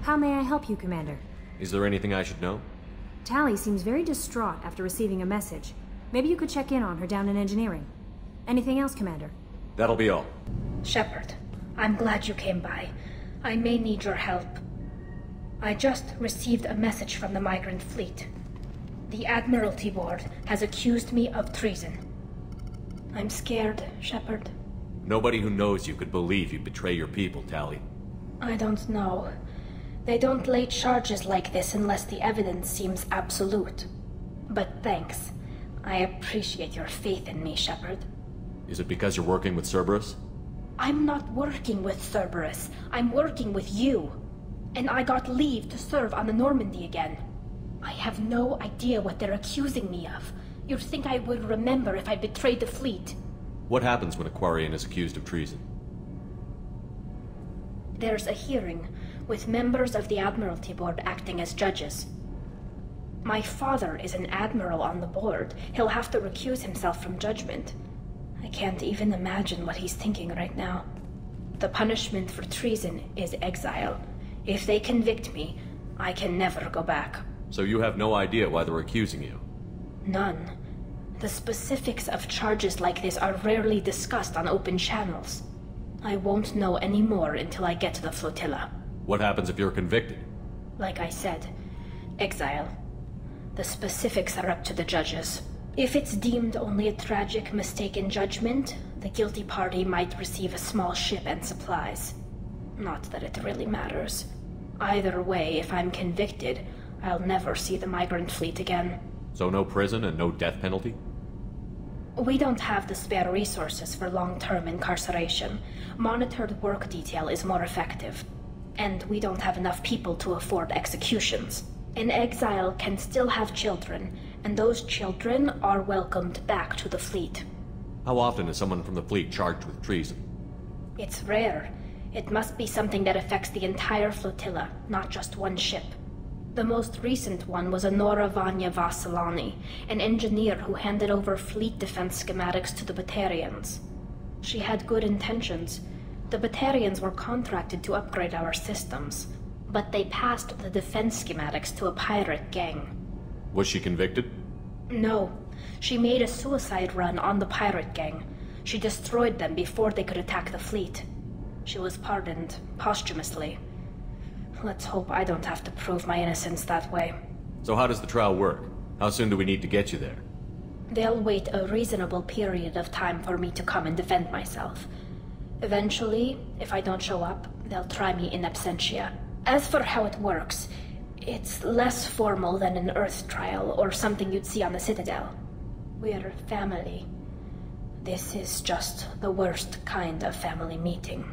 How may I help you, Commander? Is there anything I should know? Tali seems very distraught after receiving a message. Maybe you could check in on her down in engineering. Anything else, Commander? That'll be all. Shepard, I'm glad you came by. I may need your help. I just received a message from the migrant fleet. The Admiralty Board has accused me of treason. I'm scared, Shepard. Nobody who knows you could believe you betray your people, Tali. I don't know. They don't lay charges like this unless the evidence seems absolute. But thanks. I appreciate your faith in me, Shepard. Is it because you're working with Cerberus? I'm not working with Cerberus. I'm working with you. And I got leave to serve on the Normandy again. I have no idea what they're accusing me of. You'd think I would remember if I betrayed the fleet. What happens when a Quarian is accused of treason? There's a hearing, with members of the Admiralty Board acting as judges. My father is an admiral on the board. He'll have to recuse himself from judgment. I can't even imagine what he's thinking right now. The punishment for treason is exile. If they convict me, I can never go back. So you have no idea why they're accusing you? None. The specifics of charges like this are rarely discussed on open channels. I won't know any more until I get to the flotilla. What happens if you're convicted? Like I said, exile. The specifics are up to the judges. If it's deemed only a tragic mistake in judgment, the guilty party might receive a small ship and supplies. Not that it really matters. Either way, if I'm convicted, I'll never see the migrant fleet again. So no prison and no death penalty? We don't have the spare resources for long-term incarceration. Monitored work detail is more effective. And we don't have enough people to afford executions. An exile can still have children, and those children are welcomed back to the fleet. How often is someone from the fleet charged with treason? It's rare. It must be something that affects the entire flotilla, not just one ship. The most recent one was Anora Vanya Vassilani, an engineer who handed over fleet defense schematics to the Batarians. She had good intentions. The Batarians were contracted to upgrade our systems, but they passed the defense schematics to a pirate gang. Was she convicted? No. She made a suicide run on the pirate gang. She destroyed them before they could attack the fleet. She was pardoned, posthumously. Let's hope I don't have to prove my innocence that way. So how does the trial work? How soon do we need to get you there? They'll wait a reasonable period of time for me to come and defend myself. Eventually, if I don't show up, they'll try me in absentia. As for how it works, it's less formal than an Earth trial or something you'd see on the Citadel. We're family. This is just the worst kind of family meeting.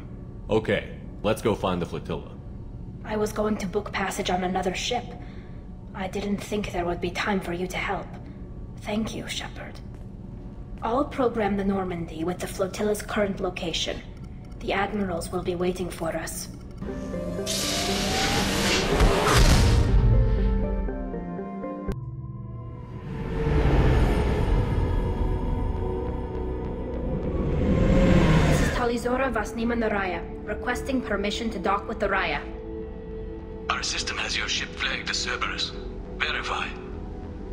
Okay, let's go find the flotilla. I was going to book passage on another ship. I didn't think there would be time for you to help. Thank you, Shepard. I'll program the Normandy with the flotilla's current location. The admirals will be waiting for us. This is Tali'Zorah Vasnima Naraya, requesting permission to dock with the Raya. Our system has your ship flagged as Cerberus. Verify.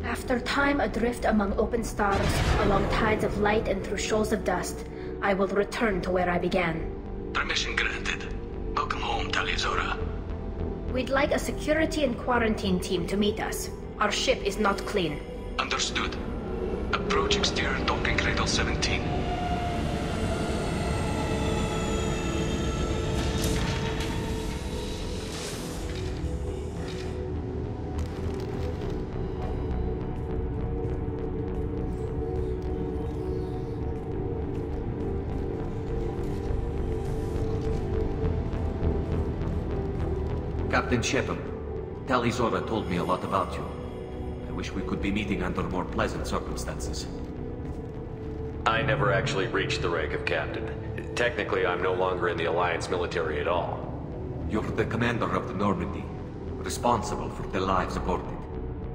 After time adrift among open stars, along tides of light and through shoals of dust, I will return to where I began. Permission granted. Welcome home, Tali'Zorah. We'd like a security and quarantine team to meet us. Our ship is not clean. Understood. Approach exterior docking cradle 17. Captain Shepherd, Tali'Zorah told me a lot about you. I wish we could be meeting under more pleasant circumstances. I never actually reached the rank of captain. Technically, I'm no longer in the Alliance military at all. You're the commander of the Normandy, responsible for the lives aborted.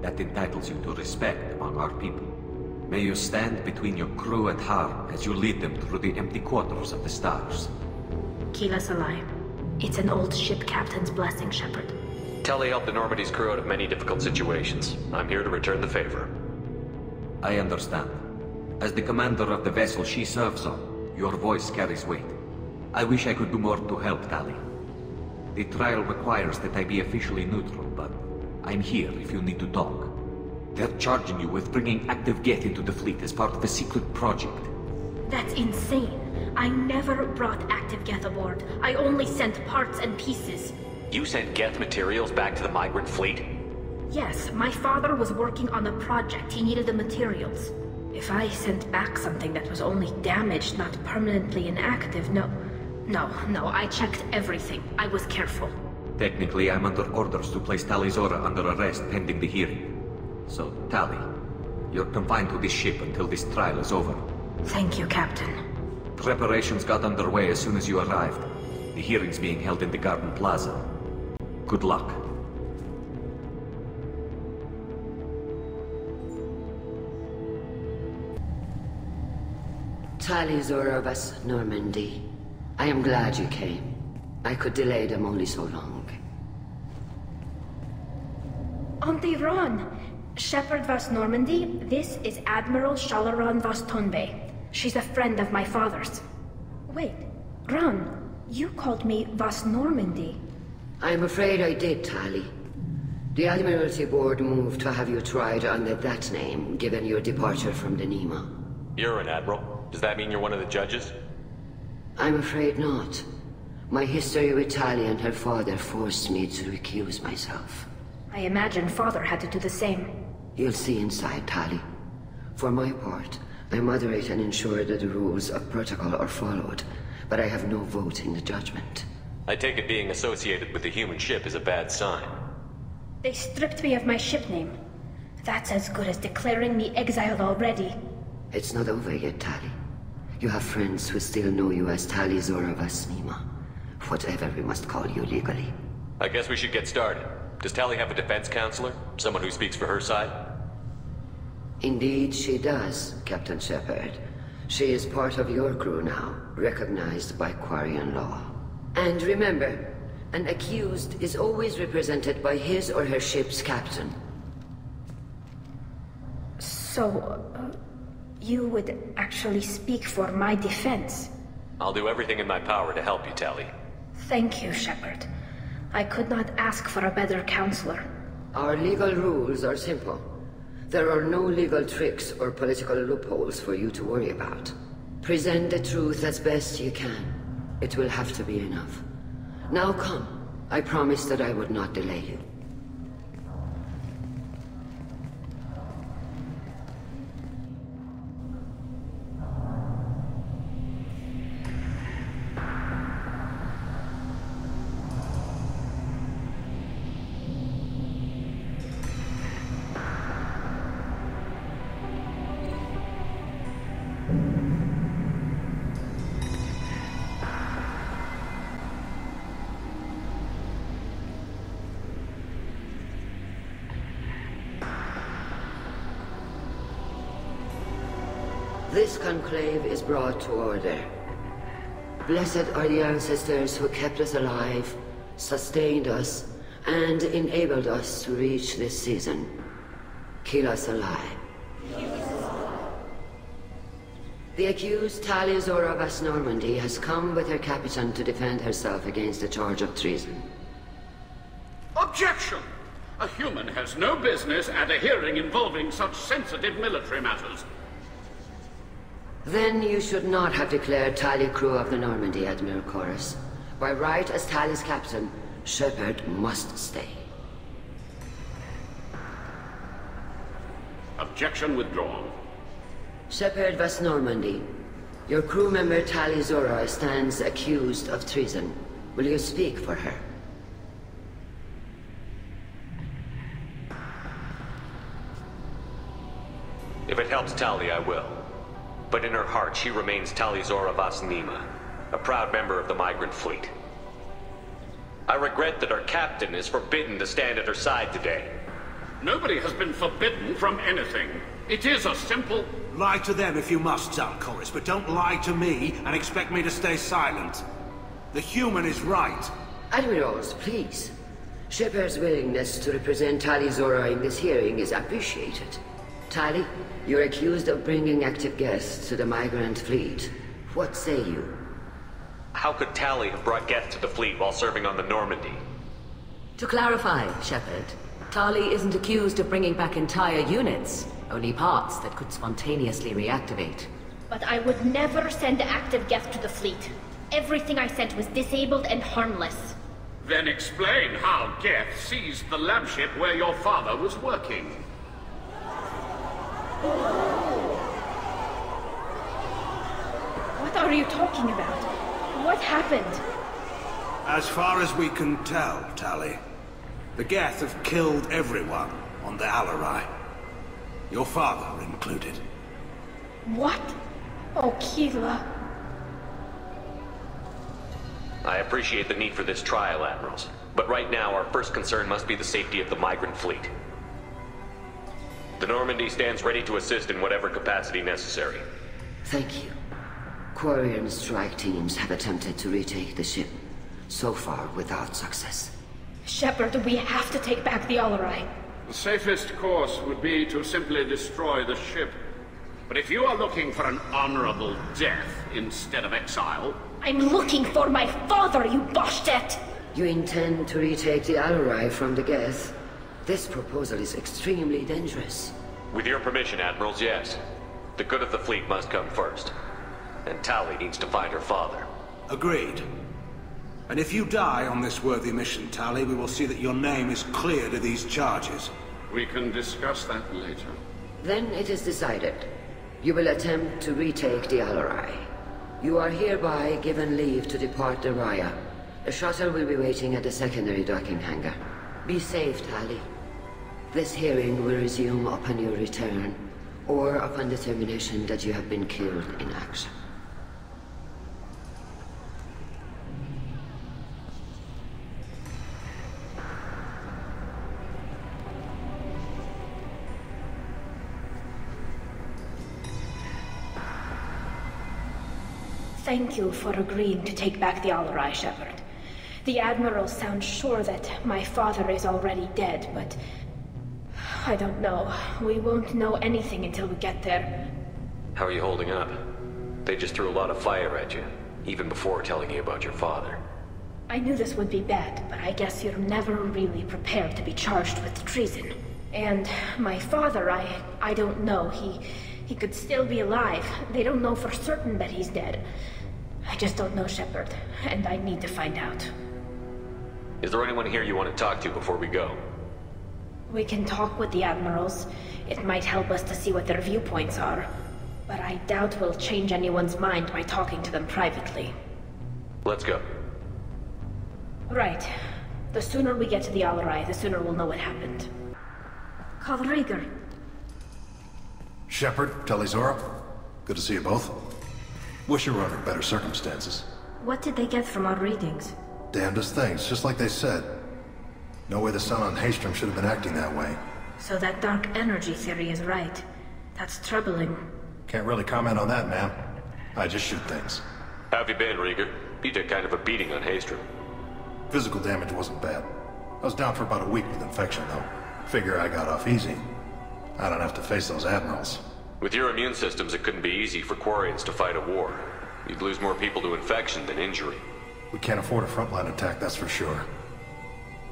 That entitles you to respect among our people. May you stand between your crew and harm as you lead them through the empty quarters of the stars. Kila Salai. It's an old ship captain's blessing, Shepard. Tali helped the Normandy's crew out of many difficult situations. I'm here to return the favor. I understand. As the commander of the vessel she serves on, your voice carries weight. I wish I could do more to help Tali. The trial requires that I be officially neutral, but I'm here if you need to talk. They're charging you with bringing active Geth into the fleet as part of a secret project. That's insane. I never brought active Geth aboard. I only sent parts and pieces. You sent Geth materials back to the migrant fleet? Yes, my father was working on a project. He needed the materials. If I sent back something that was only damaged, not permanently inactive, no, I checked everything. I was careful. Technically, I'm under orders to place Tali'Zorah under arrest pending the hearing. So, Tali, you're confined to this ship until this trial is over. Thank you, Captain. Preparations got underway as soon as you arrived. The hearing's being held in the Garden Plaza. Good luck. Tali'Zorah of us, Normandy. I am glad you came. I could delay them only so long. Auntie Ron! Shepherd Vas Normandy, this is Admiral Shalaran Vas Tonbe. She's a friend of my father's. Wait, Ron, you called me Vas Normandy. I'm afraid I did, Tali. The Admiralty Board moved to have you tried under that name, given your departure from the Nima. You're an admiral. Does that mean you're one of the judges? I'm afraid not. My history with Tali and her father forced me to recuse myself. I imagine father had to do the same. You'll see inside, Tali. For my part, I moderate and ensure that the rules of protocol are followed, but I have no vote in the judgment. I take it being associated with the human ship is a bad sign. They stripped me of my ship name. That's as good as declaring me exiled already. It's not over yet, Tali. You have friends who still know you as Tali'Zorah Vas Nima. Whatever we must call you legally. I guess we should get started. Does Tali have a defense counselor? Someone who speaks for her side? Indeed she does, Captain Shepard. She is part of your crew now, recognized by Quarian law. And remember, an accused is always represented by his or her ship's captain. So, you would actually speak for my defense? I'll do everything in my power to help you, Tali. Thank you, Shepard. I could not ask for a better counselor. Our legal rules are simple. There are no legal tricks or political loopholes for you to worry about. Present the truth as best you can. It will have to be enough. Now come. I promised that I would not delay you. This conclave is brought to order. Blessed are the ancestors who kept us alive, sustained us, and enabled us to reach this season. Keep us alive. The accused Tali'Zorah Vas Normandy has come with her captain to defend herself against a charge of treason. Objection! A human has no business at a hearing involving such sensitive military matters. Then you should not have declared Tali crew of the Normandy, Admiral Chorus. By right as Tali's captain, Shepard must stay. Objection withdrawn. Shepard Vas Normandy, your crew member Tali'Zorah stands accused of treason. Will you speak for her? If it helps Tali, I will. But in her heart, she remains Tali'Zorah Vas Nima, a proud member of the migrant fleet. I regret that our captain is forbidden to stand at her side today. Nobody has been forbidden from anything. It is a simple... Lie to them if you must, Chorus, but don't lie to me and expect me to stay silent. The human is right. Admirals, please. Shepard's willingness to represent Tali'Zorah in this hearing is appreciated. Tali, you're accused of bringing active Geth to the migrant fleet. What say you? How could Tali have brought Geth to the fleet while serving on the Normandy? To clarify, Shepard, Tali isn't accused of bringing back entire units, only parts that could spontaneously reactivate. But I would never send active Geth to the fleet. Everything I sent was disabled and harmless. Then explain how Geth seized the lab ship where your father was working. What are you talking about? What happened? As far as we can tell, Tali, the Geth have killed everyone on the Alarei. Your father included. What? Oh, Keela. I appreciate the need for this trial, Admirals. But right now, our first concern must be the safety of the migrant fleet. The Normandy stands ready to assist in whatever capacity necessary. Thank you. Quarian strike teams have attempted to retake the ship, so far without success. Shepard, we have to take back the Alarei. The safest course would be to simply destroy the ship. But if you are looking for an honorable death instead of exile... I'm looking for my father, you bastet! You intend to retake the Alarei from the Geth? This proposal is extremely dangerous. With your permission, Admirals, yes. The good of the fleet must come first. And Tali needs to find her father. Agreed. And if you die on this worthy mission, Tali, we will see that your name is cleared of these charges. We can discuss that later. Then it is decided. You will attempt to retake the Alarei. You are hereby given leave to depart the Raya. The shuttle will be waiting at the secondary docking hangar. Be safe, Tali. This hearing will resume upon your return, or upon determination that you have been killed in action. Thank you for agreeing to take back the Alarei, Shepard. The admirals sound sure that my father is already dead, but... I don't know. We won't know anything until we get there. How are you holding up? They just threw a lot of fire at you, even before telling you about your father. I knew this would be bad, but I guess you're never really prepared to be charged with treason. And my father, I don't know. He could still be alive. They don't know for certain that he's dead. I just don't know, Shepard, and I need to find out. Is there anyone here you want to talk to before we go? We can talk with the admirals. It might help us to see what their viewpoints are. But I doubt we'll change anyone's mind by talking to them privately. Let's go. Right. The sooner we get to the Alarei, the sooner we'll know what happened. Call Rieger. Shepard, Tali'Zorah, good to see you both. Wish you were under better circumstances. What did they get from our readings? Damnedest things, just like they said. No way the sun on Haystrom should have been acting that way. So that dark energy theory is right. That's troubling. Can't really comment on that, ma'am. I just shoot things. How have you been, Rieger? You took kind of a beating on Haystrom. Physical damage wasn't bad. I was down for about a week with infection, though. Figure I got off easy. I don't have to face those admirals. With your immune systems, it couldn't be easy for Quarians to fight a war. You'd lose more people to infection than injury. We can't afford a frontline attack, that's for sure.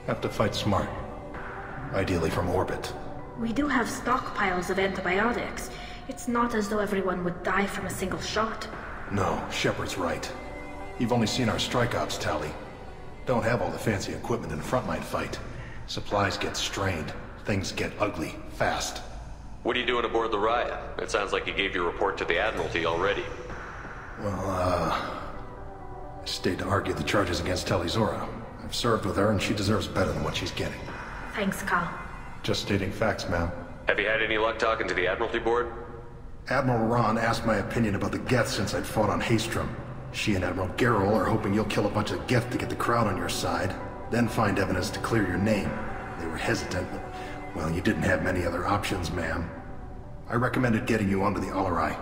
Have to fight smart. Ideally from orbit. We do have stockpiles of antibiotics. It's not as though everyone would die from a single shot. No, Shepard's right. You've only seen our strike ops, Tali. Don't have all the fancy equipment in a frontline fight. Supplies get strained. Things get ugly, fast. What are you doing aboard the Raya? It sounds like you gave your report to the Admiralty already. Well, I stayed to argue the charges against Tali'Zorah. I've served with her and she deserves better than what she's getting. Thanks, Cal. Just stating facts, ma'am. Have you had any luck talking to the Admiralty board? Admiral Ron asked my opinion about the Geth since I'd fought on Haystrom. She and Admiral Garrel are hoping you'll kill a bunch of Geth to get the crowd on your side, then find evidence to clear your name. They were hesitant, but, well, you didn't have many other options, ma'am. I recommended getting you onto the Alarei.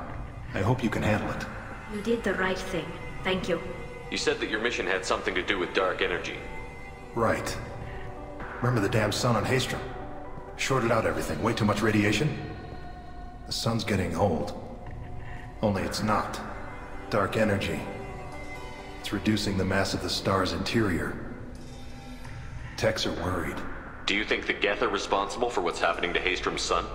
I hope you can handle it. You did the right thing. Thank you. You said that your mission had something to do with dark energy. Right. Remember the damn sun on Haestrom? Shorted out everything. Way too much radiation? The sun's getting old. Only it's not. Dark energy. It's reducing the mass of the star's interior. Techs are worried. Do you think the Geth are responsible for what's happening to Haestrom's sun?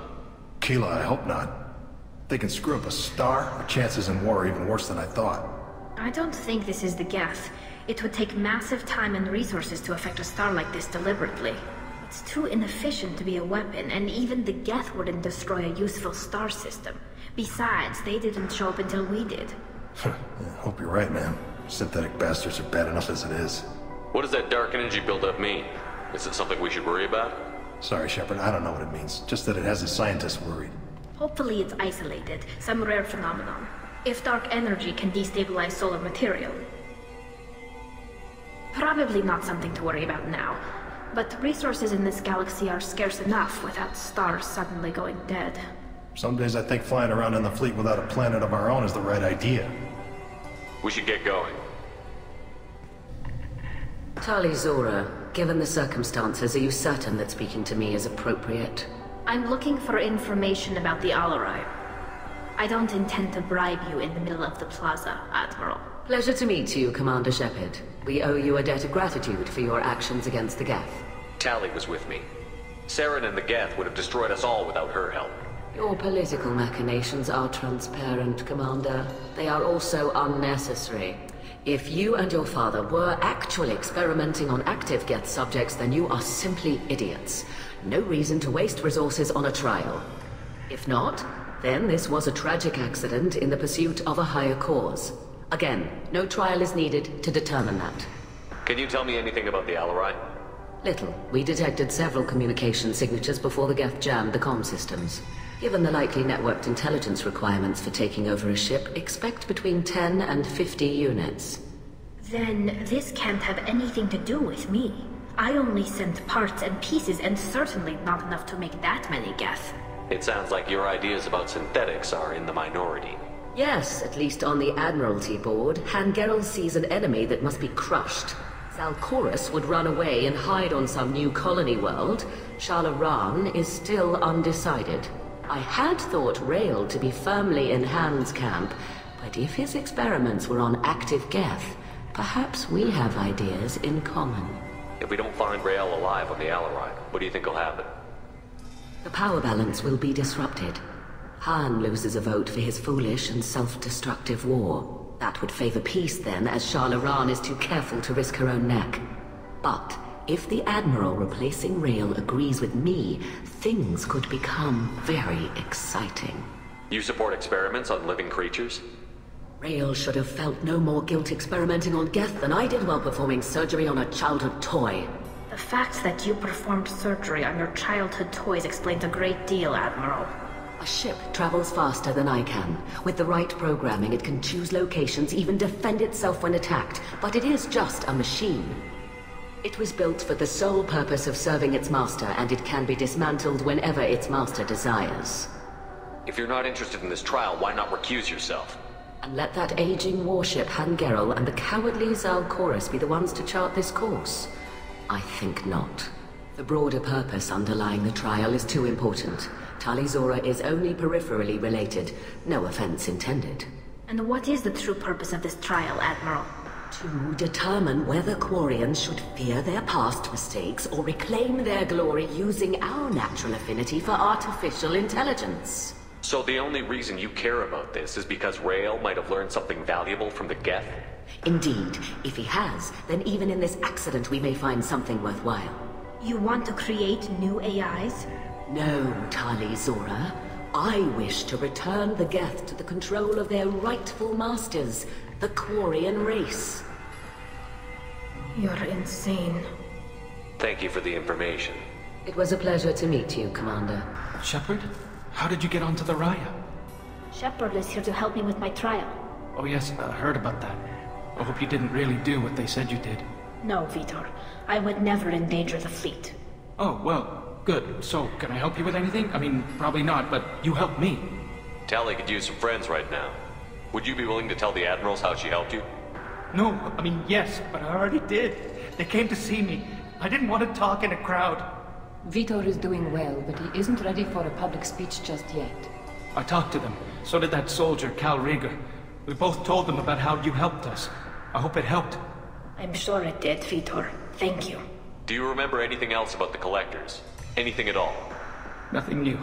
Keela, I hope not. They can screw up a star. Our chances in war are even worse than I thought. I don't think this is the Geth. It would take massive time and resources to affect a star like this deliberately. It's too inefficient to be a weapon, and even the Geth wouldn't destroy a useful star system. Besides, they didn't show up until we did. Yeah, hope you're right, man. Synthetic bastards are bad enough as it is. What does that dark energy buildup mean? Is it something we should worry about? Sorry, Shepard, I don't know what it means. Just that it has the scientists worried. Hopefully it's isolated, some rare phenomenon. If dark energy can destabilize solar material. Probably not something to worry about now. But resources in this galaxy are scarce enough without stars suddenly going dead. Some days I think flying around in the fleet without a planet of our own is the right idea. We should get going. Tali'Zorah, given the circumstances, are you certain that speaking to me is appropriate? I'm looking for information about the Alarei. I don't intend to bribe you in the middle of the plaza, Admiral. Pleasure to meet you, Commander Shepard. We owe you a debt of gratitude for your actions against the Geth. Tali was with me. Saren and the Geth would have destroyed us all without her help. Your political machinations are transparent, Commander. They are also unnecessary. If you and your father were actually experimenting on active Geth subjects, then you are simply idiots. No reason to waste resources on a trial. If not, then this was a tragic accident in the pursuit of a higher cause. Again, no trial is needed to determine that. Can you tell me anything about the Alarei? Little. We detected several communication signatures before the Geth jammed the comm systems. Given the likely networked intelligence requirements for taking over a ship, expect between 10 and 50 units. Then this can't have anything to do with me. I only sent parts and pieces, and certainly not enough to make that many Geth. It sounds like your ideas about synthetics are in the minority. Yes, at least on the Admiralty board, Hangerel sees an enemy that must be crushed. Zal'Koris would run away and hide on some new colony world. Shalaran is still undecided. I had thought Rael to be firmly in Han's camp, but if his experiments were on active Geth, perhaps we have ideas in common. If we don't find Rael alive on the Alarei, what do you think will happen? The power balance will be disrupted. Han loses a vote for his foolish and self-destructive war. That would favor peace then, as Shalaran is too careful to risk her own neck. But if the Admiral replacing Rael agrees with me, things could become very exciting. You support experiments on living creatures? Rael should have felt no more guilt experimenting on Geth than I did while performing surgery on a childhood toy. The fact that you performed surgery on your childhood toys explains a great deal, Admiral. A ship travels faster than I can. With the right programming, it can choose locations, even defend itself when attacked. But it is just a machine. It was built for the sole purpose of serving its master, and it can be dismantled whenever its master desires. If you're not interested in this trial, why not recuse yourself? And let that aging warship Hangerel and the cowardly Zal'Koris be the ones to chart this course? I think not. The broader purpose underlying the trial is too important. Tali'Zorah is only peripherally related. No offense intended. And what is the true purpose of this trial, Admiral? To determine whether Quarians should fear their past mistakes or reclaim their glory using our natural affinity for artificial intelligence. So the only reason you care about this is because Rael might have learned something valuable from the Geth? Indeed. If he has, then even in this accident we may find something worthwhile. You want to create new AIs? No, Tali'Zorah. I wish to return the Geth to the control of their rightful masters, the Quarian race. You're insane. Thank you for the information. It was a pleasure to meet you, Commander. Shepard? How did you get onto the Raya? Shepard is here to help me with my trial. Oh yes, I heard about that. I hope you didn't really do what they said you did. No, Vitor. I would never endanger the fleet. Oh, well, good. So, can I help you with anything? I mean, probably not, but you helped me. Tali could use some friends right now. Would you be willing to tell the admirals how she helped you? No, I mean, yes, but I already did. They came to see me. I didn't want to talk in a crowd. Vitor is doing well, but he isn't ready for a public speech just yet. I talked to them. So did that soldier, Cal Rieger. We both told them about how you helped us. I hope it helped. I'm sure it did, Vitor. Thank you. Do you remember anything else about the Collectors? Anything at all? Nothing new.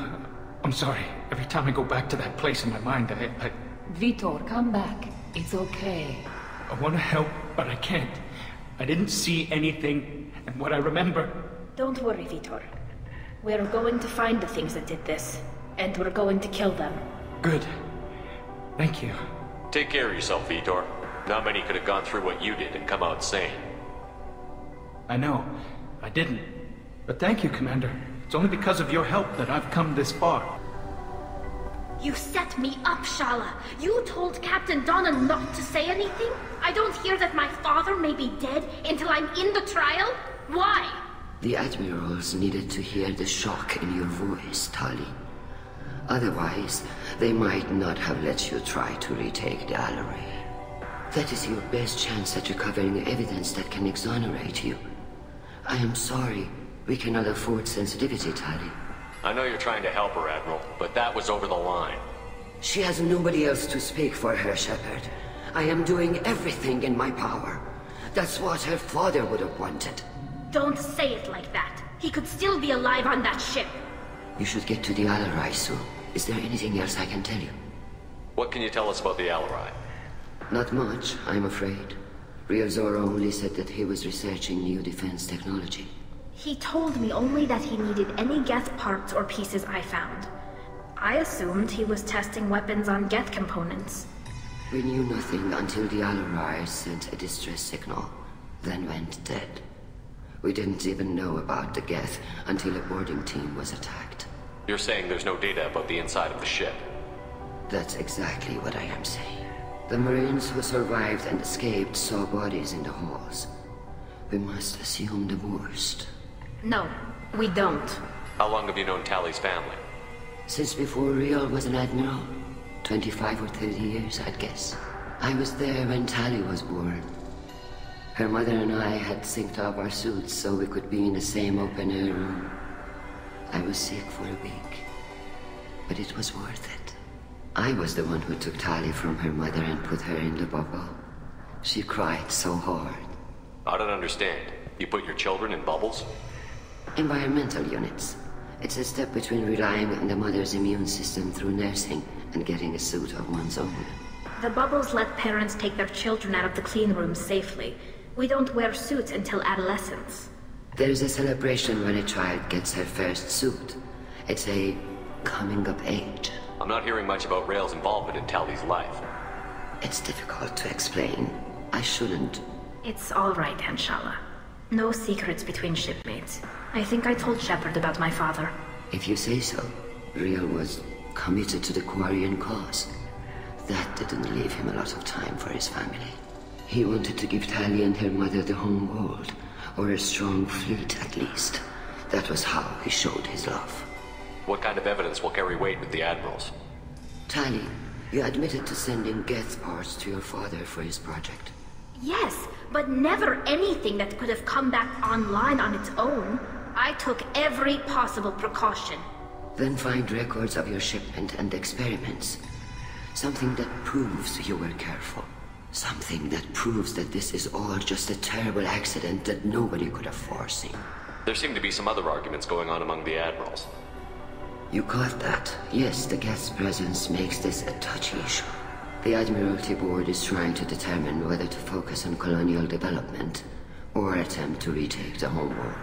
I'm sorry. Every time I go back to that place in my mind, I... Vitor, come back. It's okay. I want to help, but I can't. I didn't see anything, and what I remember... Don't worry, Vitor. We're going to find the things that did this, and we're going to kill them. Good. Thank you. Take care of yourself, Vitor. Not many could have gone through what you did and come out sane. I know. I didn't. But thank you, Commander. It's only because of your help that I've come this far. You set me up, Shala. You told Captain Donna not to say anything? I don't hear that my father may be dead until I'm in the trial? Why? The admirals needed to hear the shock in your voice, Tali. Otherwise, they might not have let you try to retake the Alarei. That is your best chance at recovering evidence that can exonerate you. I am sorry. We cannot afford sensitivity, Tali. I know you're trying to help her, Admiral, but that was over the line. She has nobody else to speak for her, Shepard. I am doing everything in my power. That's what her father would have wanted. Don't say it like that. He could still be alive on that ship. You should get to the Alarei soon. Is there anything else I can tell you? What can you tell us about the Alarei? Not much, I'm afraid. Tali'Zorah only said that he was researching new defense technology. He told me only that he needed any Geth parts or pieces I found. I assumed he was testing weapons on Geth components. We knew nothing until the Alarei sent a distress signal, then went dead. We didn't even know about the Geth until a boarding team was attacked. You're saying there's no data about the inside of the ship? That's exactly what I am saying. The Marines who survived and escaped saw bodies in the halls. We must assume the worst. No, we don't. How long have you known Tali's family? Since before Riel was an admiral. 25 or 30 years, I'd guess. I was there when Tali was born. Her mother and I had synced up our suits so we could be in the same open-air room. I was sick for a week, but it was worth it. I was the one who took Tali from her mother and put her in the bubble. She cried so hard. I don't understand. You put your children in bubbles? Environmental units. It's a step between relying on the mother's immune system through nursing and getting a suit of one's own. The bubbles let parents take their children out of the clean rooms safely. We don't wear suits until adolescence. There's a celebration when a child gets her first suit. It's a coming of age. I'm not hearing much about Rael's involvement in Tali's life. It's difficult to explain. I shouldn't. It's all right, Anshala. No secrets between shipmates. I think I told Shepard about my father. If you say so. Riel was committed to the Quarian cause. That didn't leave him a lot of time for his family. He wanted to give Tali and her mother the home world, or a strong fleet at least. That was how he showed his love. What kind of evidence will carry weight with the admirals? Tali, you admitted to sending Geth parts to your father for his project. Yes, but never anything that could have come back online on its own. I took every possible precaution. Then find records of your shipment and experiments. Something that proves you were careful. Something that proves that this is all just a terrible accident that nobody could have foreseen. There seem to be some other arguments going on among the admirals. You caught that? Yes, the Geth's presence makes this a touchy issue. The Admiralty Board is trying to determine whether to focus on colonial development or attempt to retake the home world.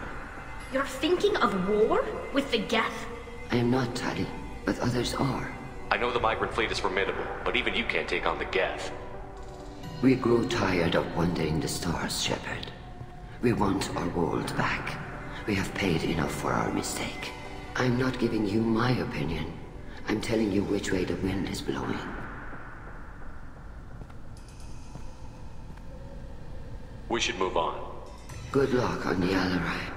You're thinking of war? With the Geth? I am not, Tali, but others are. I know the migrant fleet is formidable, but even you can't take on the Geth. We grow tired of wandering the stars, Shepard. We want our world back. We have paid enough for our mistake. I'm not giving you my opinion. I'm telling you which way the wind is blowing. We should move on. Good luck on the Alarei.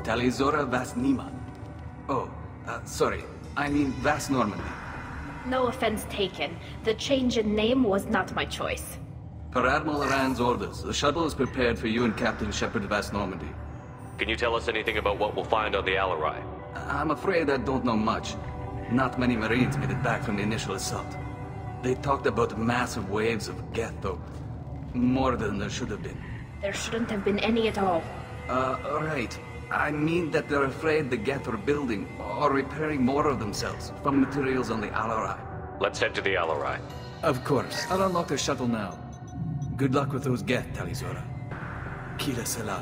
Tali'Zorah Vas Nima. Oh, sorry. I mean Vas Normandy. No offense taken. The change in name was not my choice. Per Admiral Rand's orders, the shuttle is prepared for you and Captain Shepard of West Normandy. Can you tell us anything about what we'll find on the Alarei? I'm afraid I don't know much. Not many Marines made it back from the initial assault. They talked about massive waves of Geth, though. More than there should have been. There shouldn't have been any at all. Right. I mean that they're afraid the Geth are building or repairing more of themselves from materials on the Alarei. Let's head to the Alarei. Of course. I'll unlock the shuttle now. Good luck with those Geth, Tali'Zorah. Kila Selai.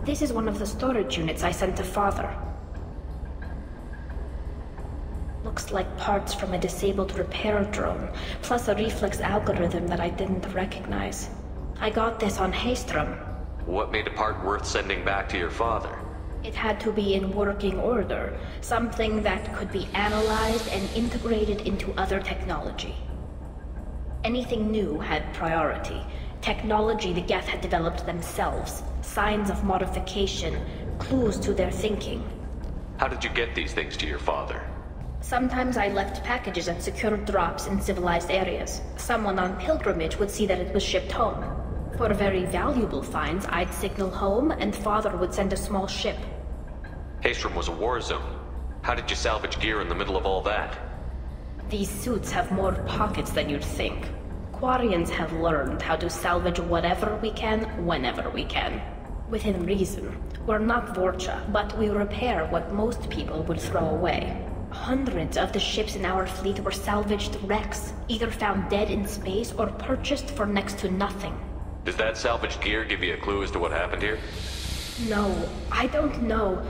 This is one of the storage units I sent to Father. Looks like parts from a disabled repair drone, plus a reflex algorithm that I didn't recognize. I got this on Haestrom. What made a part worth sending back to your father? It had to be in working order, something that could be analyzed and integrated into other technology. Anything new had priority. Technology the Geth had developed themselves, signs of modification, clues to their thinking. How did you get these things to your father? Sometimes I left packages and secured drops in civilized areas. Someone on pilgrimage would see that it was shipped home. For very valuable finds, I'd signal home, and Father would send a small ship. Haestrom was a war zone. How did you salvage gear in the middle of all that? These suits have more pockets than you'd think. Quarians have learned how to salvage whatever we can, whenever we can. Within reason. We're not Vorcha, but we repair what most people would throw away. Hundreds of the ships in our fleet were salvaged wrecks, either found dead in space or purchased for next to nothing. Does that salvaged gear give you a clue as to what happened here? No, I don't know.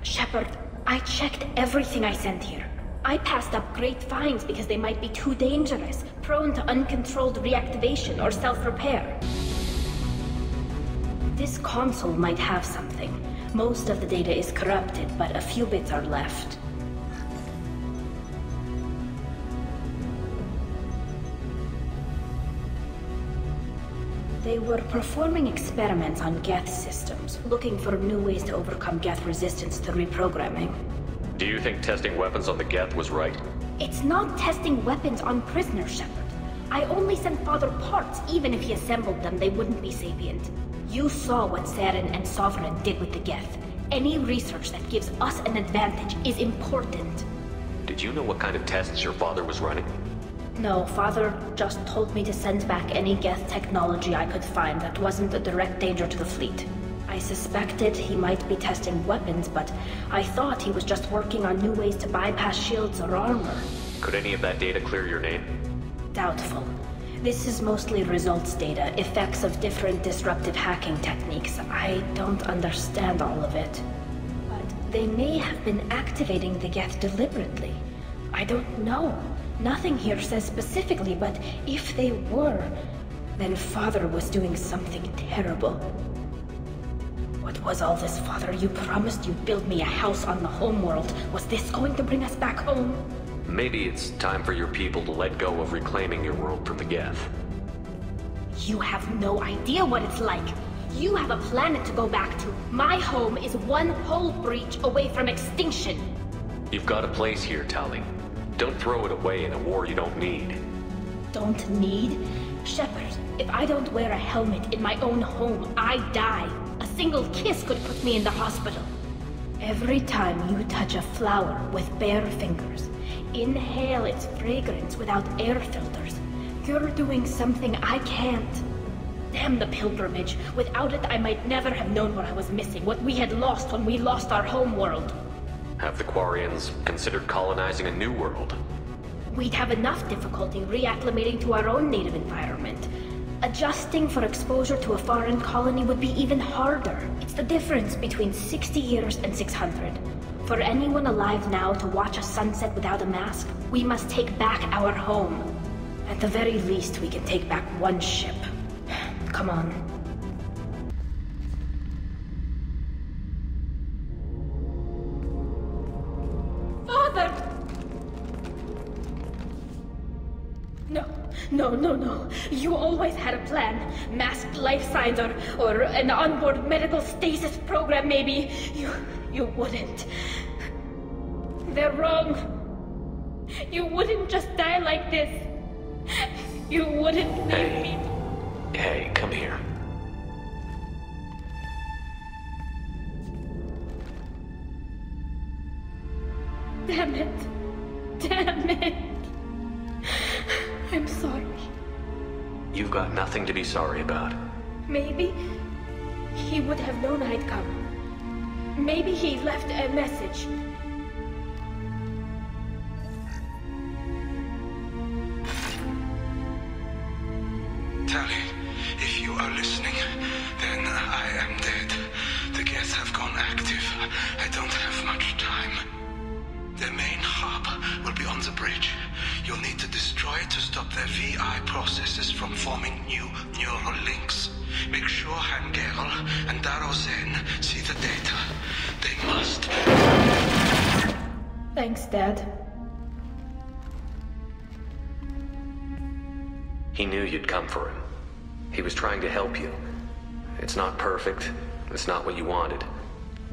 Shepard, I checked everything I sent here. I passed up great finds because they might be too dangerous, prone to uncontrolled reactivation or self-repair. This console might have something. Most of the data is corrupted, but a few bits are left. They were performing experiments on Geth systems, looking for new ways to overcome Geth resistance to reprogramming. Do you think testing weapons on the Geth was right? It's not testing weapons on prisoners, Shepard. I only sent Father parts. Even if he assembled them, they wouldn't be sapient. You saw what Saren and Sovereign did with the Geth. Any research that gives us an advantage is important. Did you know what kind of tests your father was running? No, Father just told me to send back any Geth technology I could find that wasn't a direct danger to the fleet. I suspected he might be testing weapons, but I thought he was just working on new ways to bypass shields or armor. Could any of that data clear your name? Doubtful. This is mostly results data, effects of different disruptive hacking techniques. I don't understand all of it. But they may have been activating the Geth deliberately. I don't know. Nothing here says specifically, but if they were, then Father was doing something terrible. What was all this, Father? You promised you'd build me a house on the homeworld. Was this going to bring us back home? Maybe it's time for your people to let go of reclaiming your world from the Geth. You have no idea what it's like. You have a planet to go back to. My home is one hull breach away from extinction. You've got a place here, Tali. Don't throw it away in a war you don't need. Don't need? Shepard, if I don't wear a helmet in my own home, I die. A single kiss could put me in the hospital. Every time you touch a flower with bare fingers, inhale its fragrance without air filters, you're doing something I can't. Damn the pilgrimage. Without it, I might never have known what I was missing, what we had lost when we lost our home world. Have the Quarians considered colonizing a new world? We'd have enough difficulty reacclimating to our own native environment. Adjusting for exposure to a foreign colony would be even harder. It's the difference between 60 years and 600. For anyone alive now to watch a sunset without a mask, we must take back our home. At the very least, we can take back one ship. Come on. No. You always had a plan. Masked life signs or an onboard medical stasis program, maybe. You wouldn't. They're wrong. You wouldn't just die like this. You wouldn't leave me. Hey, come here. Damn it. I'm sorry. You've got nothing to be sorry about. Maybe he would have known I'd come. Maybe he left a message. Tali, if you are listening, then I am dead. The Geth have gone active. I don't have much time. The main hub will be on the bridge. You'll need to destroy it to stop their VI processes from forming new neural links. Make sure Gerol and Darozen see the data. They must. Thanks, Dad. He knew you'd come for him. He was trying to help you. It's not perfect. It's not what you wanted.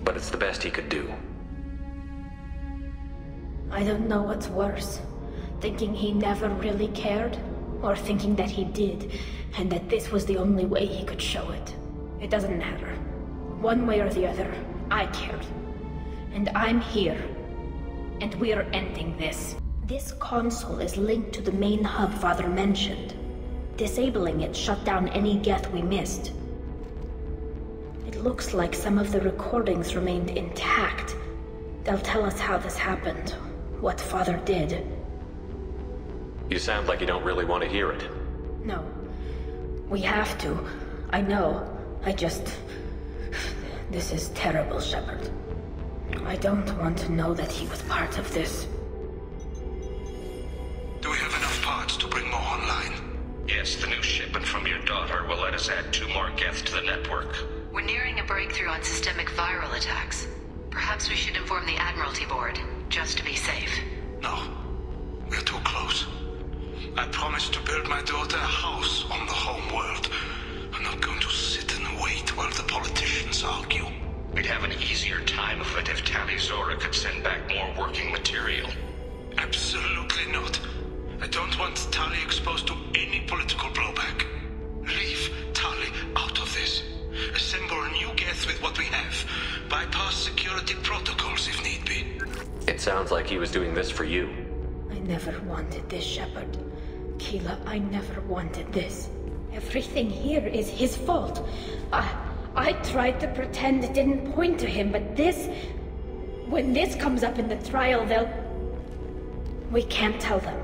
But it's the best he could do. I don't know what's worse. Thinking he never really cared, or thinking that he did, and that this was the only way he could show it. It doesn't matter. One way or the other, I cared. And I'm here. And we're ending this. This console is linked to the main hub Father mentioned. Disabling it shut down any Geth we missed. It looks like some of the recordings remained intact. They'll tell us how this happened, what Father did. You sound like you don't really want to hear it. No. We have to. I know. This is terrible, Shepard. I don't want to know that he was part of this. Do we have enough parts to bring more online? Yes, the new shipment from your daughter will let us add 2 more Geth to the network. We're nearing a breakthrough on systemic viral attacks. Perhaps we should inform the Admiralty Board, just to be safe. No. We're too close. I promised to build my daughter a house on the home world. I'm not going to sit and wait while the politicians argue. We'd have an easier time of it if Tali'Zorah could send back more working material. Absolutely not. I don't want Tali exposed to any political blowback. Leave Tali out of this. Assemble a new Geth with what we have. Bypass security protocols if need be. It sounds like he was doing this for you. I never wanted this, Shepard. Keela, I never wanted this. Everything here is his fault. I tried to pretend it didn't point to him, but this... When this comes up in the trial, we can't tell them.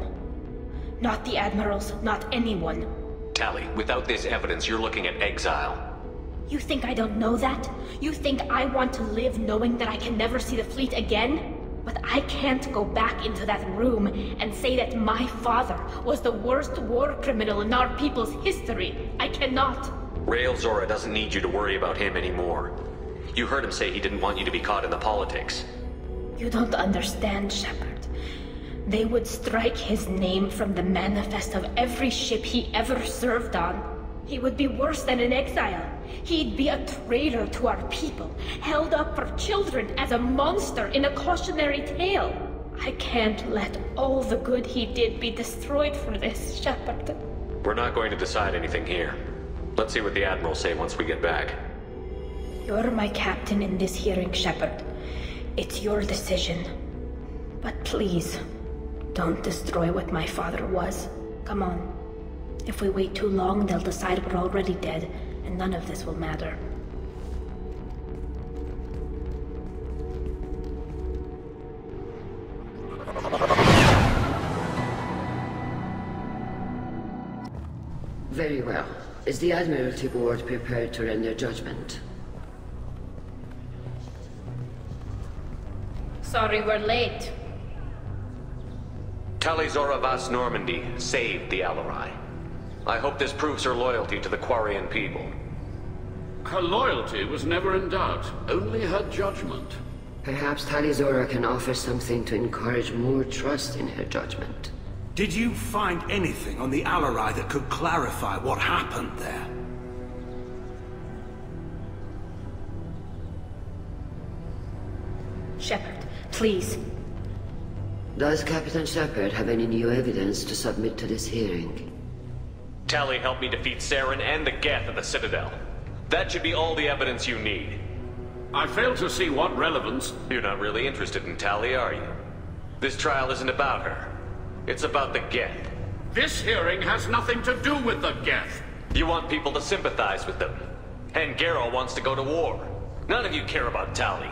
Not the admirals, not anyone. Tali, without this evidence, you're looking at exile. You think I don't know that? You think I want to live knowing that I can never see the fleet again? But I can't go back into that room and say that my father was the worst war criminal in our people's history. I cannot. Tali'Zorah doesn't need you to worry about him anymore. You heard him say he didn't want you to be caught in the politics. You don't understand, Shepard. They would strike his name from the manifest of every ship he ever served on. He would be worse than an exile. He'd be a traitor to our people, held up for children as a monster in a cautionary tale. I can't let all the good he did be destroyed for this, Shepard. We're not going to decide anything here. Let's see what the admirals say once we get back. You're my captain in this hearing, Shepard. It's your decision. But please, don't destroy what my father was. Come on. If we wait too long, they'll decide we're already dead, and none of this will matter. Very well. Is the Admiralty Board prepared to render judgment? Sorry we're late. Tali'Zorah Vas Normandy saved the Alarei. I hope this proves her loyalty to the Quarian people. Her loyalty was never in doubt, only her judgment. Perhaps Tali'Zorah can offer something to encourage more trust in her judgment. Did you find anything on the Alarei that could clarify what happened there? Shepard, please. Does Captain Shepard have any new evidence to submit to this hearing? Tali helped me defeat Saren and the Geth at the Citadel. That should be all the evidence you need. I fail to see what relevance... You're not really interested in Tali, are you? This trial isn't about her. It's about the Geth. This hearing has nothing to do with the Geth. You want people to sympathize with them. And Geralt wants to go to war. None of you care about Tali.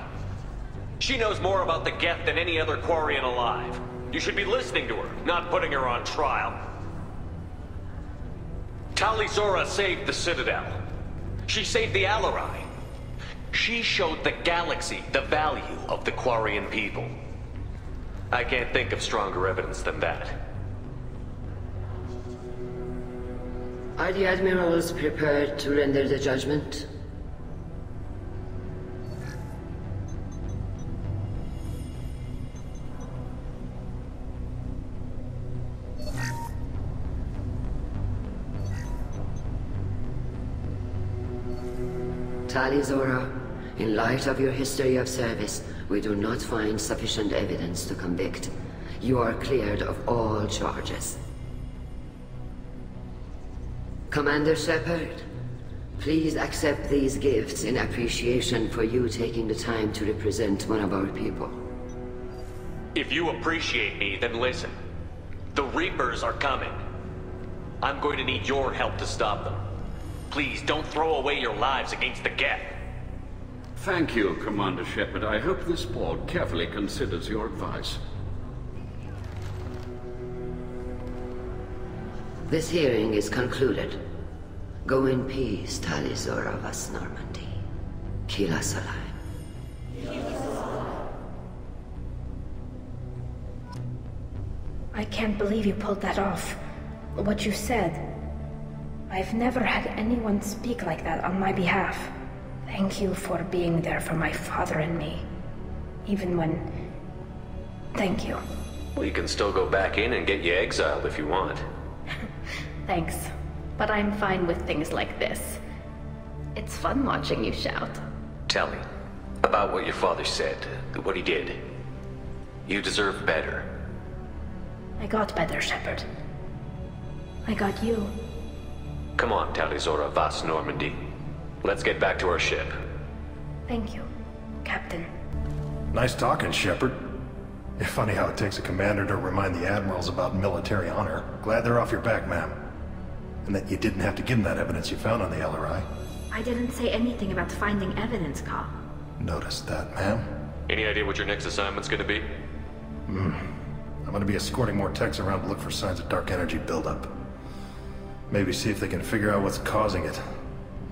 She knows more about the Geth than any other Quarian alive. You should be listening to her, not putting her on trial. Tali'Zorah saved the Citadel. She saved the Alarei. She showed the galaxy the value of the Quarian people. I can't think of stronger evidence than that. Are the admirals prepared to render the judgment? Tali'Zorah, in light of your history of service, we do not find sufficient evidence to convict. You are cleared of all charges. Commander Shepard, please accept these gifts in appreciation for you taking the time to represent one of our people. If you appreciate me, then listen. The Reapers are coming. I'm going to need your help to stop them. Please, don't throw away your lives against the Geth. Thank you, Commander Shepard. I hope this board carefully considers your advice. This hearing is concluded. Go in peace, Tali'Zorah vas Normandy. Kila Salai. I can't believe you pulled that off. What you said. I've never had anyone speak like that on my behalf. Thank you for being there for my father and me. Even when... Thank you. Well, you can still go back in and get you exiled if you want. Thanks. But I'm fine with things like this. It's fun watching you shout. Tell me, about what your father said, what he did. You deserve better. I got better, Shepard. I got you. Come on, Tali'Zorah vas Normandy. Let's get back to our ship. Thank you, Captain. Nice talking, Shepard. It's funny how it takes a commander to remind the admirals about military honor. Glad they're off your back, ma'am. And that you didn't have to give them that evidence you found on the Alarei. I didn't say anything about finding evidence, Cal. Noticed that, ma'am. Any idea what your next assignment's gonna be? I'm gonna be escorting more techs around to look for signs of dark energy buildup. Maybe see if they can figure out what's causing it.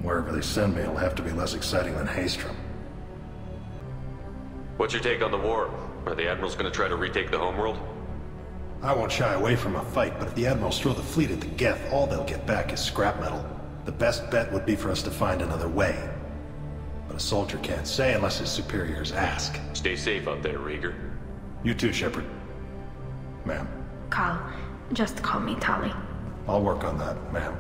Wherever they send me, it'll have to be less exciting than Haestrom. What's your take on the war? Are the admirals gonna try to retake the homeworld? I won't shy away from a fight, but if the admirals throw the fleet at the Geth, all they'll get back is scrap metal. The best bet would be for us to find another way. But a soldier can't say unless his superiors ask. Stay safe out there, Rieger. You too, Shepard. Ma'am. Cal, just call me Tali. I'll work on that, ma'am.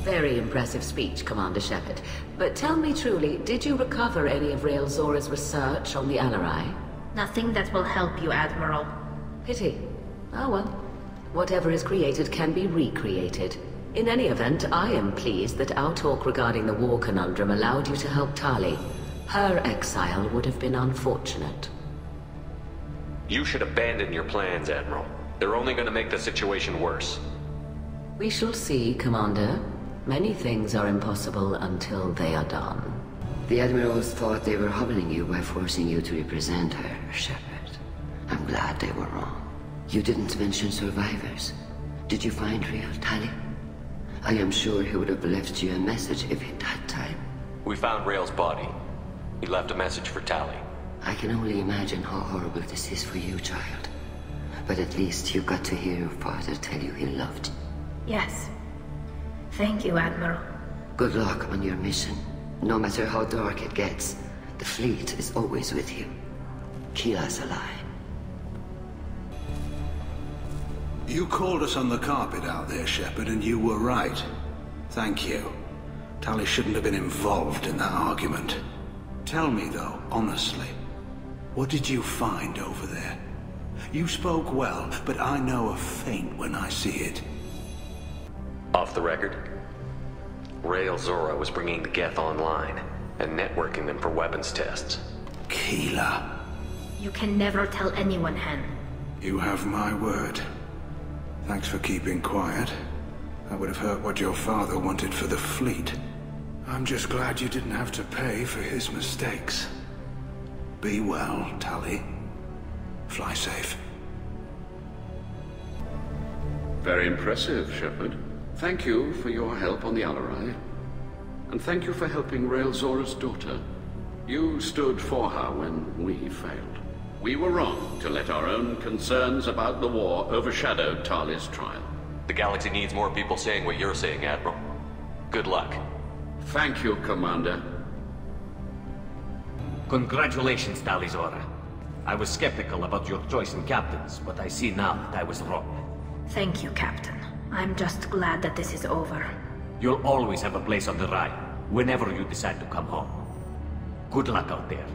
Very impressive speech, Commander Shepard. But tell me truly, did you recover any of Tali'Zorah's research on the Alarei? Nothing that will help you, Admiral. Pity. Oh well. Whatever is created can be recreated. In any event, I am pleased that our talk regarding the war conundrum allowed you to help Tali. Her exile would have been unfortunate. You should abandon your plans, Admiral. They're only gonna make the situation worse. We shall see, Commander. Many things are impossible until they are done. The admirals thought they were humbling you by forcing you to represent her, Shepard. I'm glad they were wrong. You didn't mention survivors. Did you find real Tali? I am sure he would have left you a message if he'd had time. We found Rael's body. He left a message for Tali. I can only imagine how horrible this is for you, child. But at least you got to hear your father tell you he loved you. Yes. Thank you, Admiral. Good luck on your mission. No matter how dark it gets, the fleet is always with you. Kila Salai. You called us on the carpet out there, Shepard, and you were right. Thank you. Tali shouldn't have been involved in that argument. Tell me, though, honestly, what did you find over there? You spoke well, but I know a feint when I see it. Off the record, Tali'Zorah was bringing the Geth online and networking them for weapons tests. Keela. You can never tell anyone, Hen. You have my word. Thanks for keeping quiet. That would have hurt what your father wanted for the fleet. I'm just glad you didn't have to pay for his mistakes. Be well, Tali. Fly safe. Very impressive, Shepard. Thank you for your help on the Alarei. And thank you for helping Tali'Zorah's daughter. You stood for her when we failed. We were wrong to let our own concerns about the war overshadow Tali's trial. The galaxy needs more people saying what you're saying, Admiral. Good luck. Thank you, Commander. Congratulations, Tali'Zorah. I was skeptical about your choice in captains, but I see now that I was wrong. Thank you, Captain. I'm just glad that this is over. You'll always have a place on the Rhine, whenever you decide to come home. Good luck out there.